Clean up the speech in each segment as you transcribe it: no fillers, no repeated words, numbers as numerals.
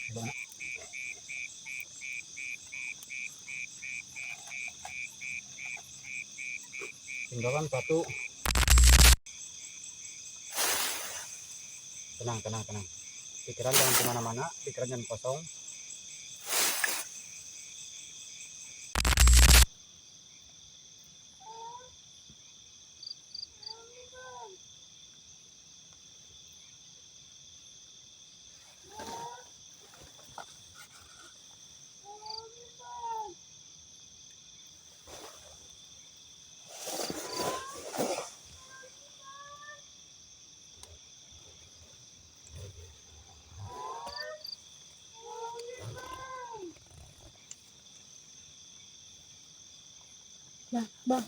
Coba. Tinggalkan satu. Tenang, tenang, tenang. Pikiran jangan kemana-mana, pikiran jangan kosong. Bang,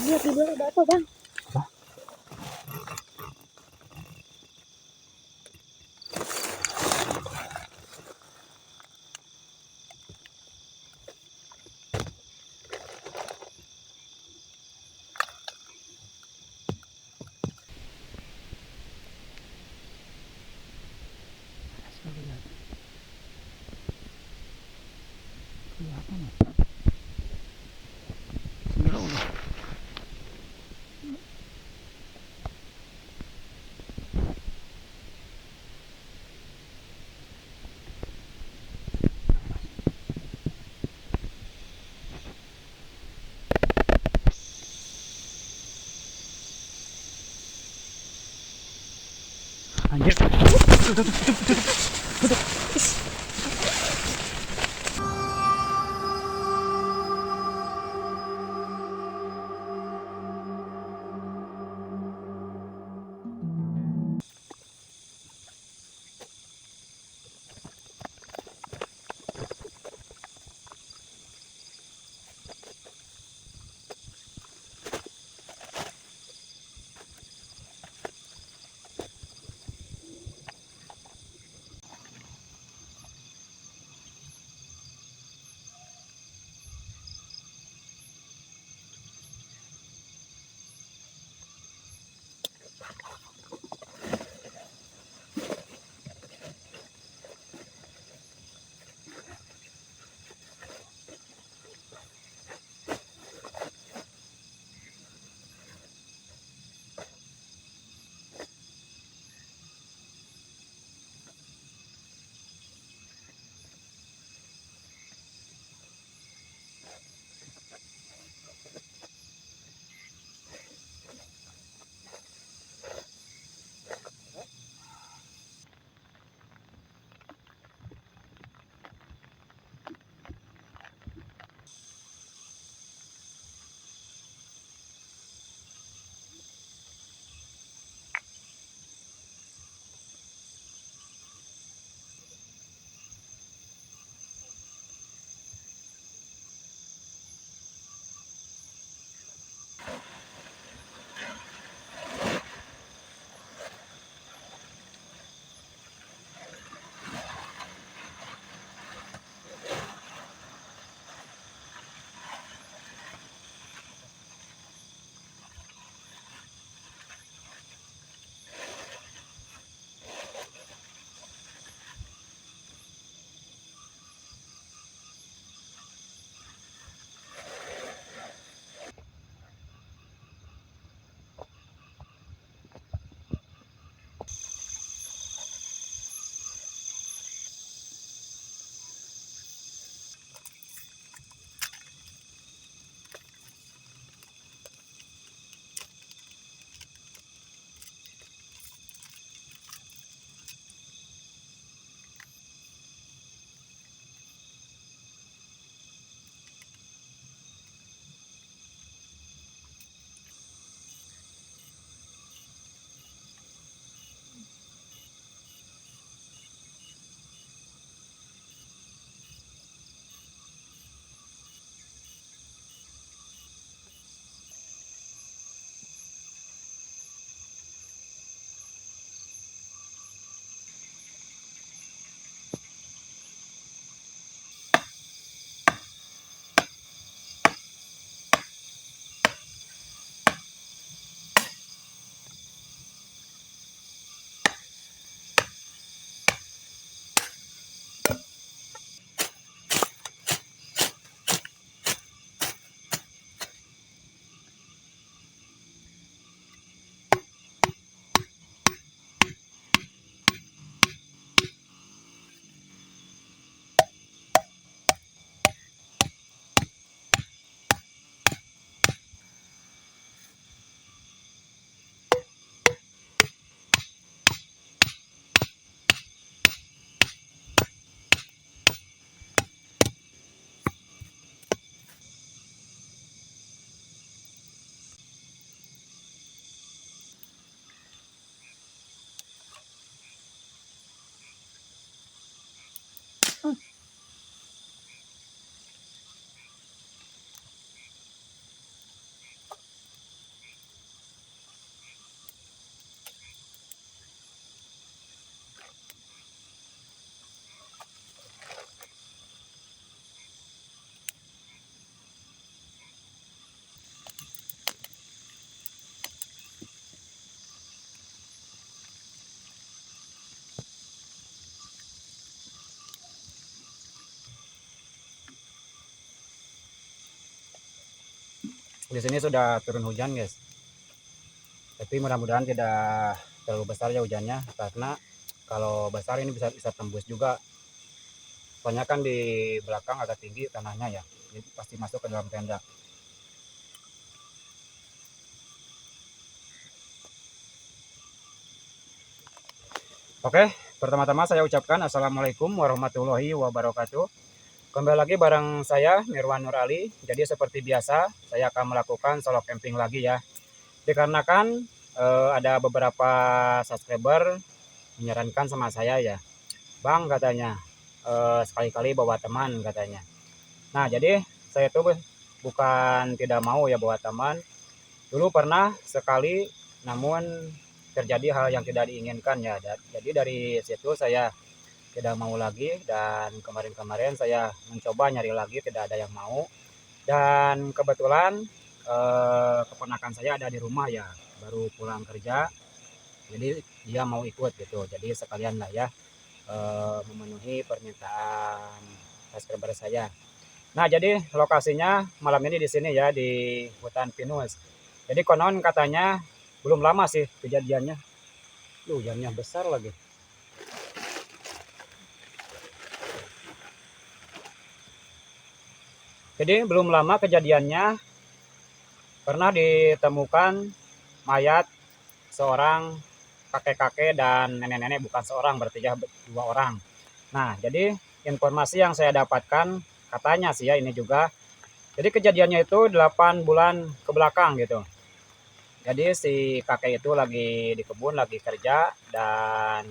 lihat di luar ada apa, Bang? Apa? Anjir. Di sini sudah turun hujan guys, tapi mudah-mudahan tidak terlalu besar ya hujannya, karena kalau besar ini bisa tembus juga. Soalnya kan di belakang agak tinggi tanahnya ya, jadi pasti masuk ke dalam tenda. Oke, pertama-tama saya ucapkan Assalamualaikum warahmatullahi wabarakatuh. Kembali lagi bareng saya Mirwan Nur Ali. Jadi seperti biasa saya akan melakukan solo camping lagi ya. Dikarenakan ada beberapa subscriber menyarankan sama saya ya, Bang katanya, sekali-kali bawa teman katanya. Nah jadi saya tuh bukan tidak mau ya bawa teman. Dulu pernah sekali, namun terjadi hal yang tidak diinginkan ya. Jadi dari situ saya tidak mau lagi, dan kemarin-kemarin saya mencoba nyari lagi, tidak ada yang mau. Dan kebetulan keponakan saya ada di rumah ya, baru pulang kerja, jadi dia mau ikut gitu. Jadi sekalian lah ya, memenuhi permintaan subscriber saya. Nah jadi lokasinya malam ini di sini ya, di hutan pinus. Jadi konon katanya belum lama sih kejadiannya. Hujannya besar lagi. Jadi belum lama kejadiannya, pernah ditemukan mayat seorang kakek-kakek dan nenek-nenek, bukan seorang berarti ya, 2 orang. Nah jadi informasi yang saya dapatkan katanya sih ya, ini juga, jadi kejadiannya itu 8 bulan ke belakang gitu. Jadi si kakek itu lagi di kebun, lagi kerja, dan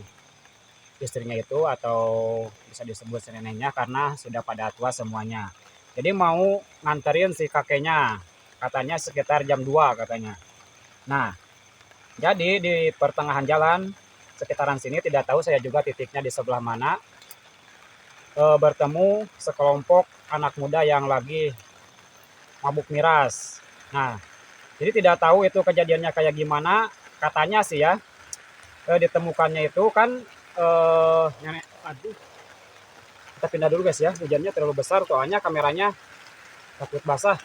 istrinya itu, atau bisa disebut neneknya karena sudah pada tua semuanya. Jadi mau nganterin si kakeknya, katanya sekitar jam 2 katanya. Nah, jadi di pertengahan jalan sekitaran sini, tidak tahu saya juga titiknya di sebelah mana, bertemu sekelompok anak muda yang lagi mabuk miras. Nah, jadi tidak tahu itu kejadiannya kayak gimana. Katanya sih ya, ditemukannya itu kan nenek, aduh, kita pindah dulu guys ya, hujannya terlalu besar soalnya kameranya takut basah.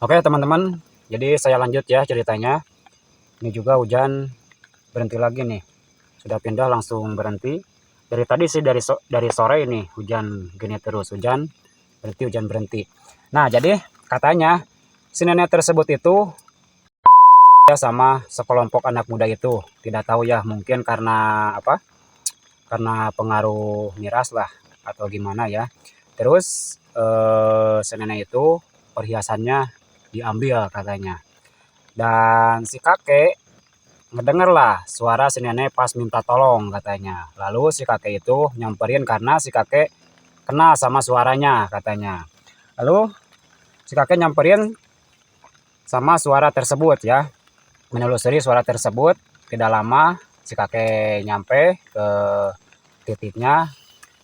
Oke teman-teman, jadi saya lanjut ya ceritanya. Ini juga hujan berhenti lagi nih, sudah pindah langsung berhenti. Dari tadi sih, dari sore ini hujan gini terus, hujan berhenti. Nah jadi katanya si nenek tersebut itu ya sama sekelompok anak muda itu, tidak tahu ya, mungkin karena apa, karena pengaruh miras lah atau gimana ya. Terus si nenek itu perhiasannya diambil katanya, dan si kakek ngedenger lah suara si nenek pas minta tolong katanya. Lalu si kakek itu nyamperin karena si kakek kenal sama suaranya katanya. Lalu si kakek nyamperin sama suara tersebut ya, menelusuri suara tersebut. Tidak lama si kakek nyampe ke titiknya,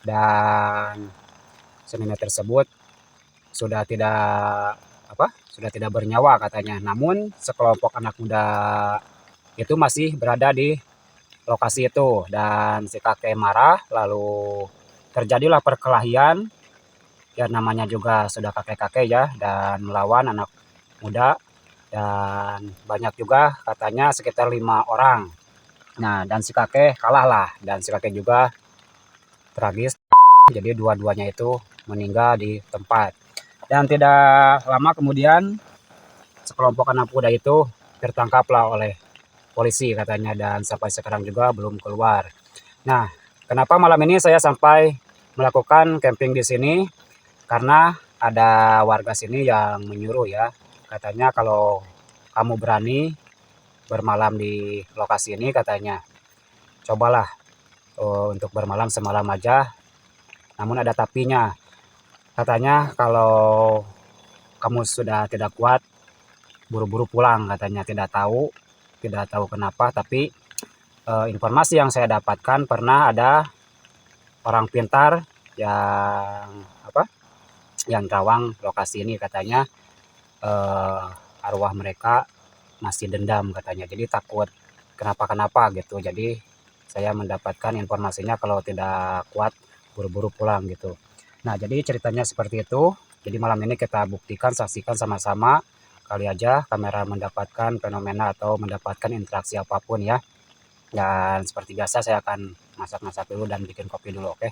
dan si nenek tersebut sudah tidak bernyawa katanya. Namun sekelompok anak muda itu masih berada di lokasi itu, dan si kakek marah, lalu terjadilah perkelahian ya, namanya juga sudah kakek-kakek ya, dan melawan anak muda, dan banyak juga katanya sekitar 5 orang. Nah dan si kakek kalah lah, dan si kakek juga tragis, jadi dua-duanya itu meninggal di tempat. Dan tidak lama kemudian sekelompok anak muda itu tertangkaplah oleh polisi katanya, dan sampai sekarang juga belum keluar. Nah, kenapa malam ini saya sampai melakukan camping di sini? Karena ada warga sini yang menyuruh ya, katanya kalau kamu berani bermalam di lokasi ini katanya, cobalah untuk bermalam semalam aja Namun ada tapinya. Katanya kalau kamu sudah tidak kuat, buru-buru pulang katanya. Tidak tahu kenapa, tapi informasi yang saya dapatkan pernah ada orang pintar yang yang rawang lokasi ini katanya arwah mereka masih dendam katanya. Jadi takut kenapa-kenapa gitu. Jadi saya mendapatkan informasinya kalau tidak kuat buru-buru pulang gitu. Nah, jadi ceritanya seperti itu. Jadi malam ini kita buktikan, saksikan sama-sama. Kali aja kamera mendapatkan fenomena atau mendapatkan interaksi apapun ya. Dan seperti biasa saya akan masak-masak dulu dan bikin kopi dulu, oke?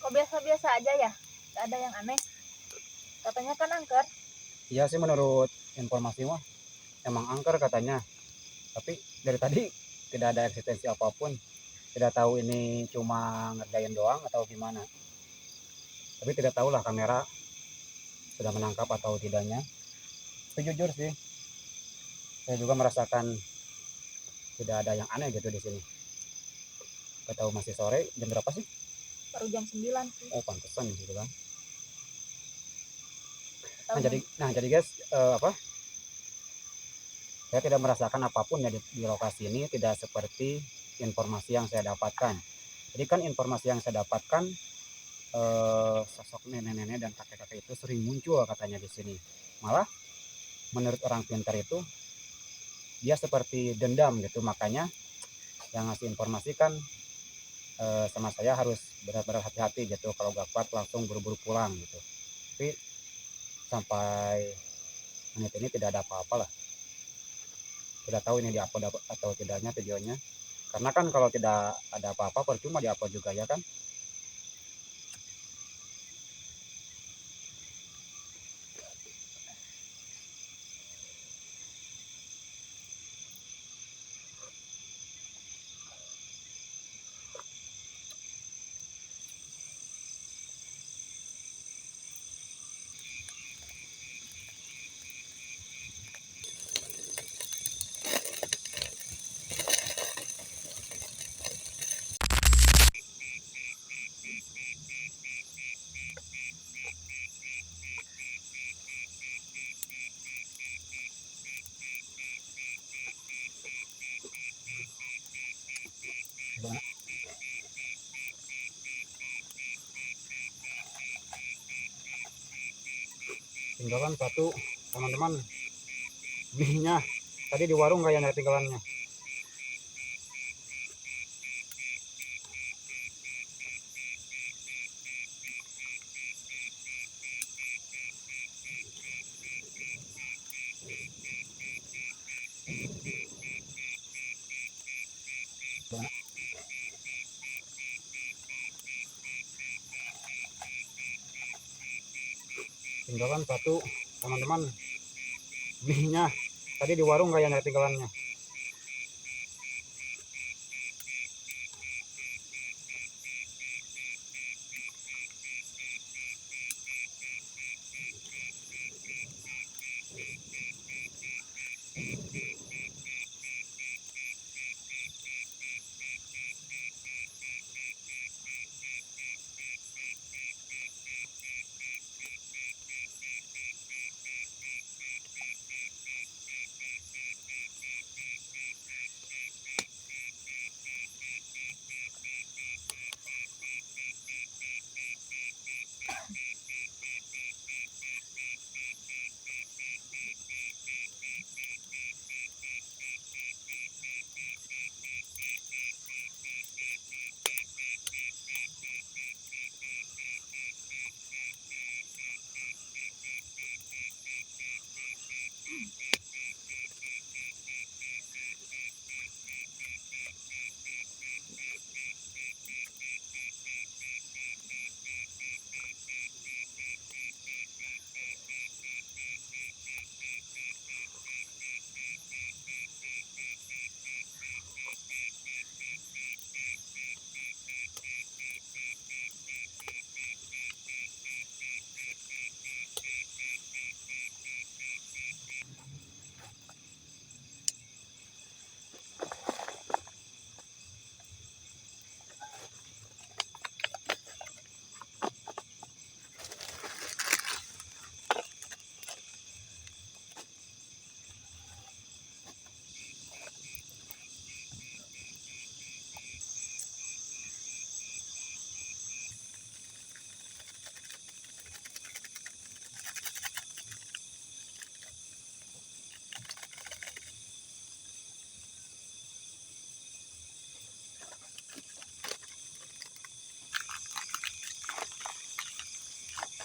Kok biasa-biasa aja ya? Gak ada yang aneh. Katanya kan angker. Iya sih, menurut informasi mah emang angker katanya. Tapi dari tadi tidak ada eksistensi apapun. Tidak tahu ini cuma ngerjain doang atau gimana. Tapi tidak tahulah kamera sudah menangkap atau tidaknya. Tapi jujur sih, saya juga merasakan tidak ada yang aneh gitu di sini. Gak tahu masih sore, jam berapa sih? Baru jam 9 sih. Oh, pantesan gitu kan. Tahu Nah jadi guys, saya tidak merasakan apapun ya di lokasi ini, tidak seperti informasi yang saya dapatkan. Jadi kan informasi yang saya dapatkan, sosok nenek-nenek dan kakek-kakek itu sering muncul katanya di sini. Malah menurut orang pintar itu dia seperti dendam gitu, makanya yang ngasih informasi kan sama saya harus benar-benar hati-hati gitu, kalau gak kuat langsung buru-buru pulang gitu. Tapi sampai menit ini tidak ada apa-apa lah. Tidak tahu ini diupload atau tidaknya videonya, karena kan kalau tidak ada apa-apa percuma diupload juga ya kan. Tinggalan satu teman-teman, mie-nya tadi di warung kayaknya ketinggalannya. Tinggalan satu teman-teman, mie-nya tadi di warung kayaknya ketinggalannya.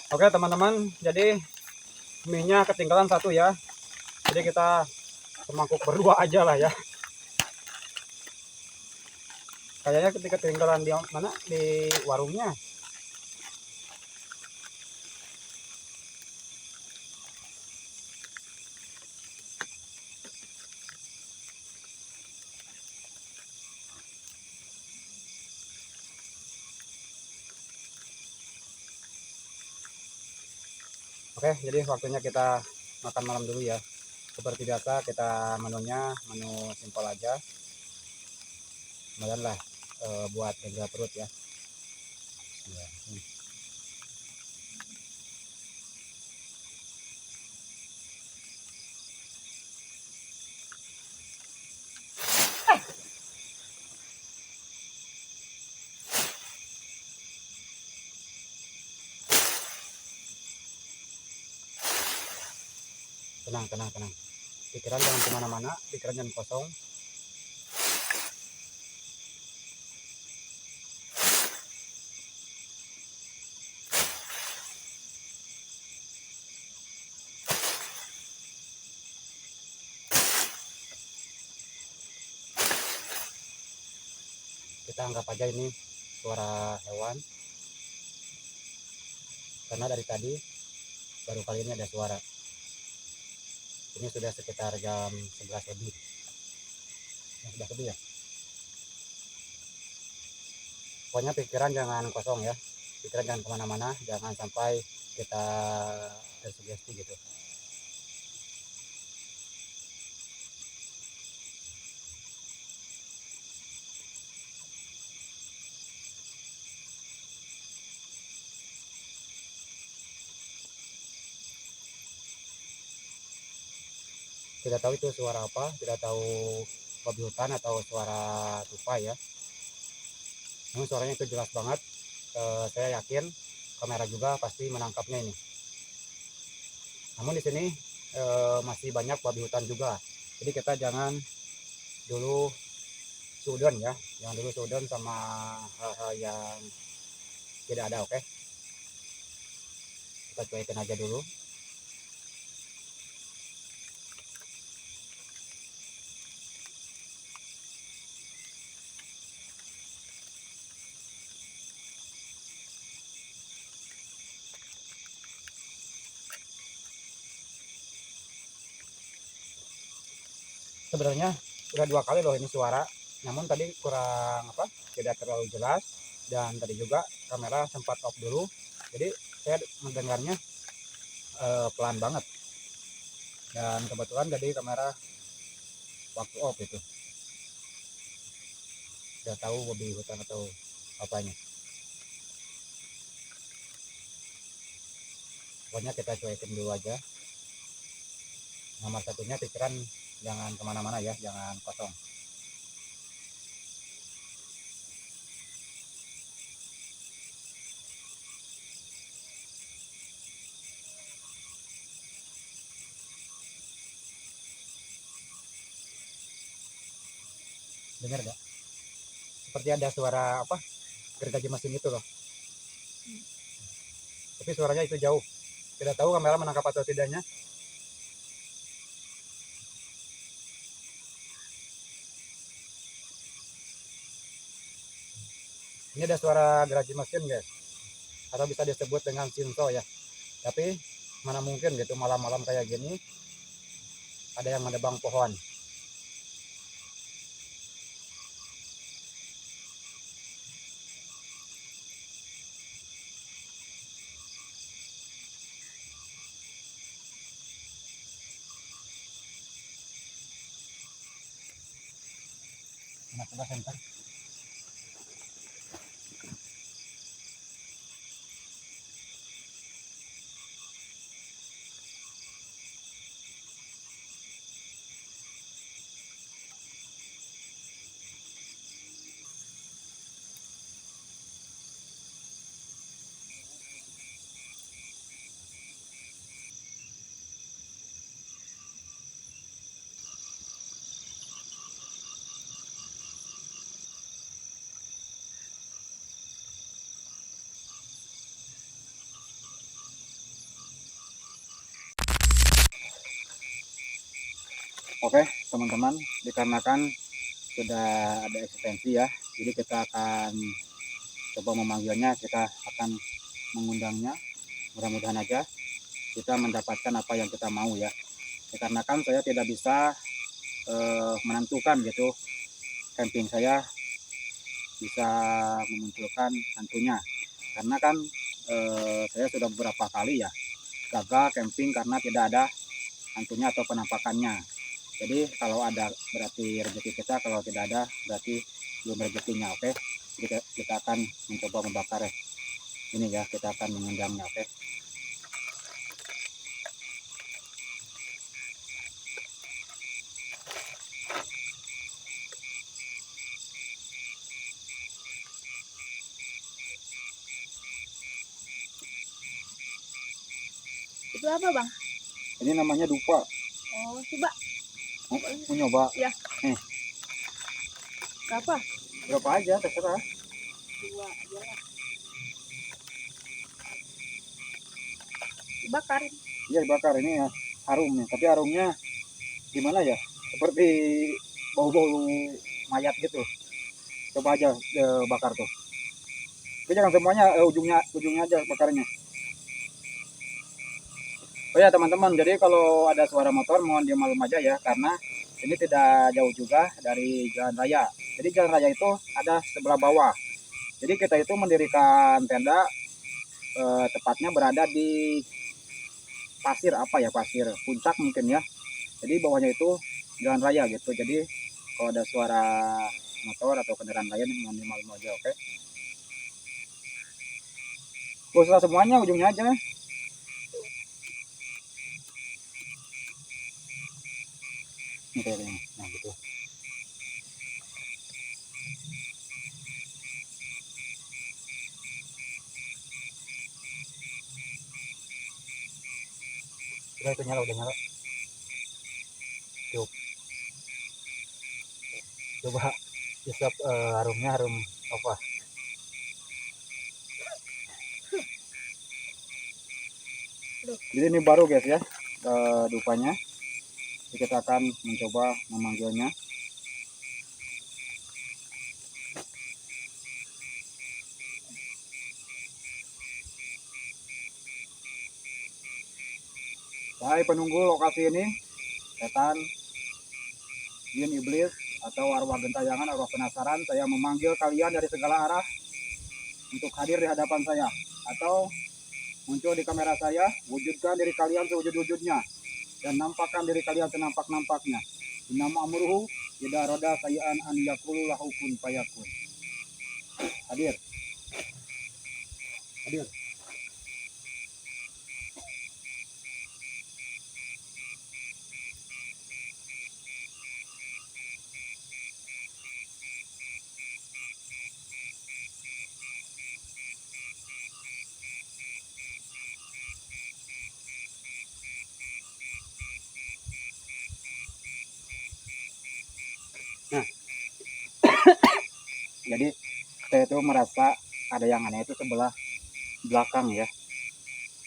Oke teman-teman, jadi mie-nya ketinggalan satu ya. Jadi kita semangkuk berdua aja lah ya. Kayaknya ketinggalan di mana, di warungnya. Oke, jadi waktunya kita makan malam dulu ya. Seperti biasa kita menunya menu simpel aja. Lumayan lah buat jaga perut ya. Ya, tenang, tenang, tenang. Pikiran jangan kemana-mana, pikiran jangan kosong. Kita anggap aja ini suara hewan, karena dari tadi baru kali ini ada suara. Ini sudah sekitar jam 11 lebih. Ya, 11 lebih ya. Pokoknya pikiran jangan kosong ya. Pikiran jangan kemana-mana, jangan sampai kita tersugesti gitu. Tidak tahu itu suara apa, tidak tahu babi hutan atau suara tupai ya. Namun suaranya itu jelas banget. Saya yakin kamera juga pasti menangkapnya ini. Namun di sini masih banyak babi hutan juga. Jadi kita jangan dulu sudon ya, jangan dulu sudon sama hal-hal yang tidak ada. Oke, kita cuekin aja dulu. Sebenarnya udah 2 kali loh ini suara, namun tadi kurang apa, tidak terlalu jelas, dan tadi juga kamera sempat off dulu, jadi saya mendengarnya pelan banget, dan kebetulan tadi kamera waktu off itu udah tahu babi hutan atau apanya. Pokoknya kita cuekin dulu aja. Nomor satunya pikiran jangan kemana-mana ya, jangan kosong. Dengar gak? Seperti ada suara apa, gergaji mesin itu loh, tapi suaranya itu jauh. Tidak tahu kamera menangkap atau tidaknya. Ini ada suara gergaji mesin guys, atau bisa disebut dengan sinso ya. Tapi mana mungkin gitu malam-malam kayak gini ada yang menebang pohon. Nah, coba center. Oke teman-teman, dikarenakan sudah ada eksistensi ya, jadi kita akan coba memanggilnya, kita akan mengundangnya. Mudah-mudahan aja kita mendapatkan apa yang kita mau ya. Dikarenakan saya tidak bisa menentukan gitu camping saya bisa memunculkan hantunya, karena kan saya sudah beberapa kali ya gagal camping karena tidak ada hantunya atau penampakannya. Jadi kalau ada berarti rezeki kita, kalau tidak ada berarti belum rezekinya. Oke, kita akan mencoba membakar ini ya, kita akan mengundangnya. Oke, Itu apa bang? ini namanya dupa. Oh coba. Mau nyoba? Ya. Berapa? Berapa aja terserah. 2 aja lah. Dibakarin. Iya dibakar, ini ya harum nih, tapi harumnya gimana ya, seperti bau-bau mayat gitu. Coba aja bakar tuh, tapi jangan semuanya, ujungnya aja bakarnya. Oh ya teman-teman, jadi kalau ada suara motor mohon dimaklum aja ya, karena ini tidak jauh juga dari jalan raya. Jadi jalan raya itu ada sebelah bawah. Jadi kita itu mendirikan tenda tepatnya berada di pasir apa ya, pasir puncak mungkin ya. Jadi bawahnya itu jalan raya gitu. Jadi kalau ada suara motor atau kendaraan lain mohon dimaklum aja. Oke, gak usah semuanya, ujungnya aja. Ini kayaknya, nah gitu. Ya itu nyala, udah nyala. Coba, coba isap harumnya, harum apa? Jadi ini baru guys ya, dupanya. Jadi kita akan mencoba memanggilnya. Hai penunggu lokasi ini, setan, jin iblis, atau arwah gentayangan, arwah penasaran, saya memanggil kalian dari segala arah untuk hadir di hadapan saya, atau muncul di kamera saya. Wujudkan diri kalian sewujud-wujudnya dan nampakkan diri kalian senampak-nampaknya. Nama amruhu ida roda sayaan an yakulu lahu kun fayakun. Hadir, hadir. Nah, jadi saya itu merasa ada yang aneh itu sebelah belakang ya,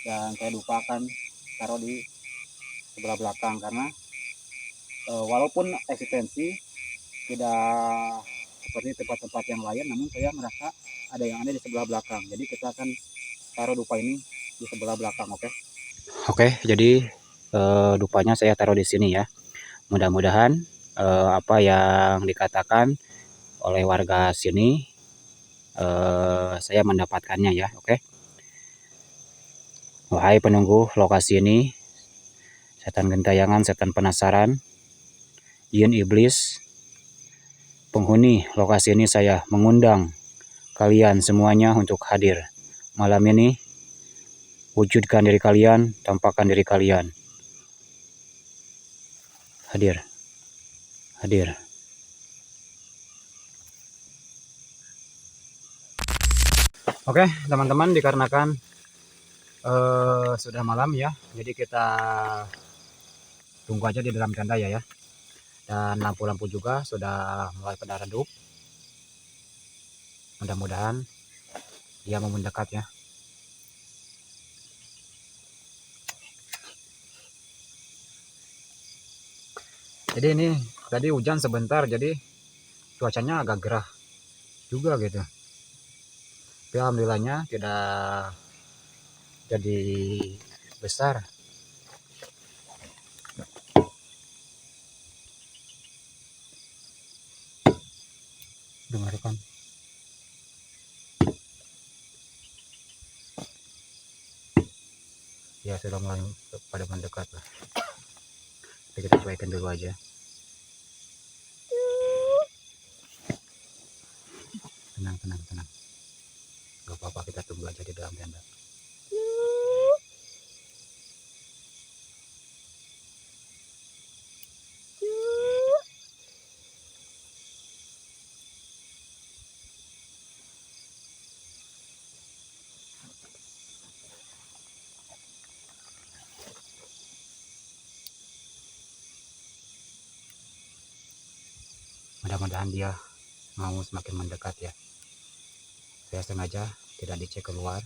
dan saya lupakan taruh di sebelah belakang karena walaupun eksistensi tidak seperti tempat-tempat yang lain, namun saya merasa ada yang aneh di sebelah belakang. Jadi kita akan taruh dupa ini di sebelah belakang, oke? Oke, jadi dupanya saya taruh di sini ya. Mudah-mudahan apa yang dikatakan oleh warga sini saya mendapatkannya ya, oke? Wahai penunggu lokasi ini, setan gentayangan, setan penasaran, jin iblis, penghuni lokasi ini, saya mengundang kalian semuanya untuk hadir malam ini. Wujudkan diri kalian, tampakkan diri kalian. Hadir, hadir. Oke teman-teman, dikarenakan sudah malam ya, jadi kita tunggu aja di dalam tenda ya. Dan lampu-lampu juga sudah mulai pada redup. Mudah-mudahan dia mau mendekat ya. Jadi ini tadi hujan sebentar, jadi cuacanya agak gerah juga gitu. Tapi alhamdulillahnya tidak jadi besar. Dengarkan. Ya sudah mulai pada mendekat lah. Jadi kita cuekin dulu aja. Tenang, tenang, tenang. Gak apa-apa, kita tunggu aja di dalam tenda. Mudah-mudahan dia mau semakin mendekat ya. Saya sengaja tidak dicek keluar.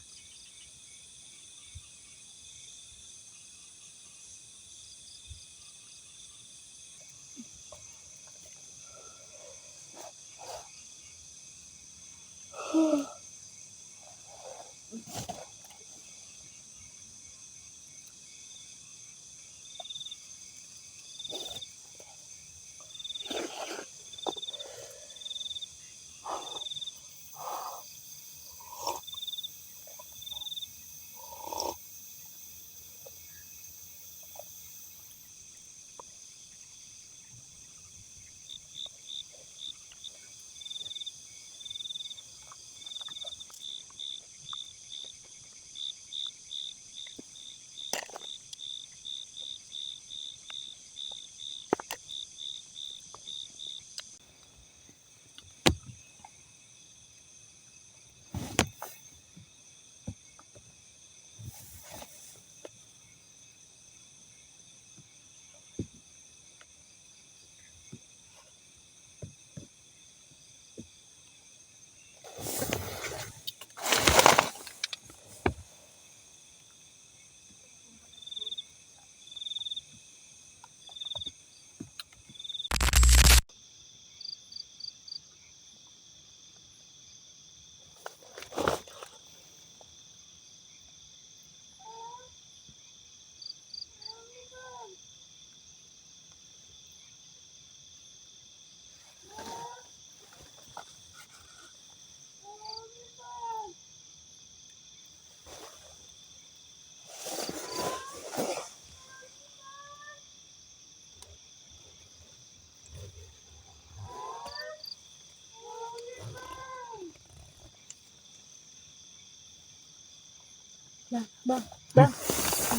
Bang,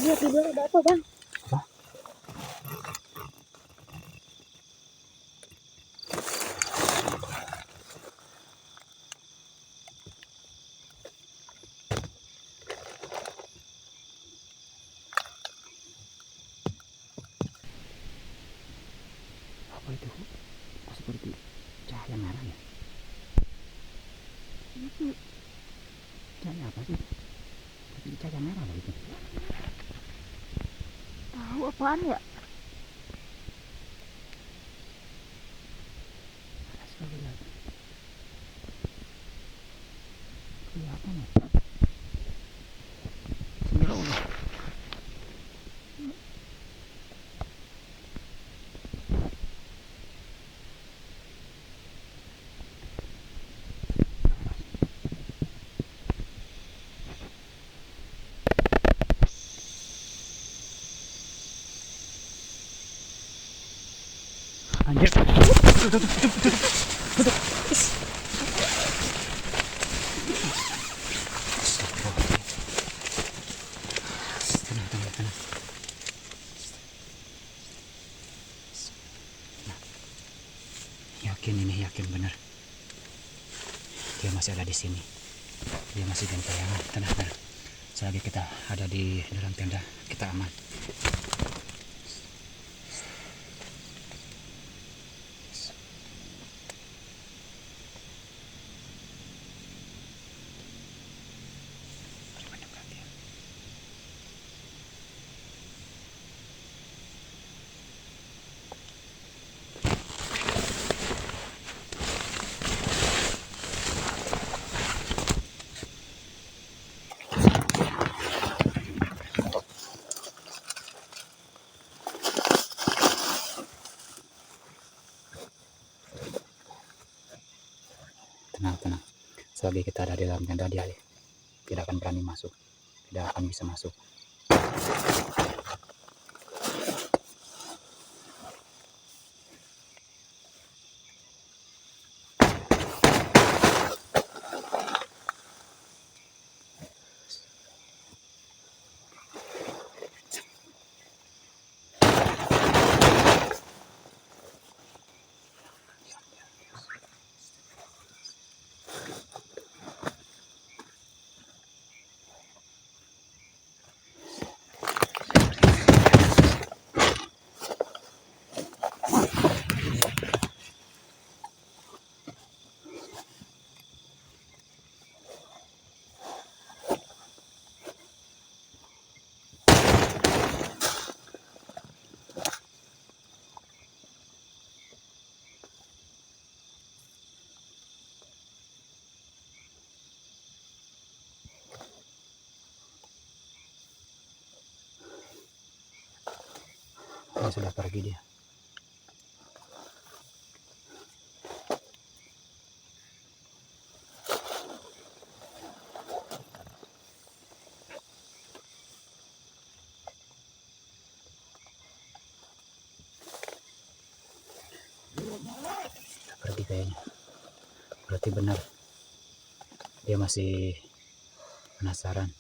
lihat di luar ada apa, Bang? Apa? Apa itu? Seperti cahaya merah ya? Itu Cahaya apa sih? Seperti cahaya merah loh itu. tahu apaan ya? Coba lihat. Kelihatan ya? Ya Allah. Anjir. Tenang, tenang, tenang. Yakin ini, yakin bener. Dia masih ada di sini. Dia masih gentayangan. Tenang, tenang. Selagi kita ada di dalam tenda, kita aman. Beri banyak perhatian. Tenang, tenang. Selagi kita ada di dalam tenda, dia tidak akan berani masuk. Tidak akan bisa masuk. Dia sudah pergi dia. Sudah pergi kayaknya. Berarti benar. Dia masih penasaran.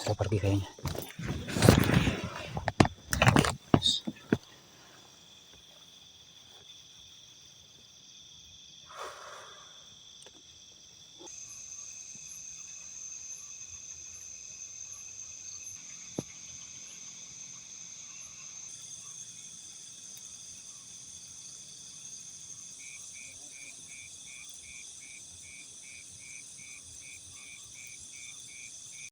Sudah pergi kayaknya.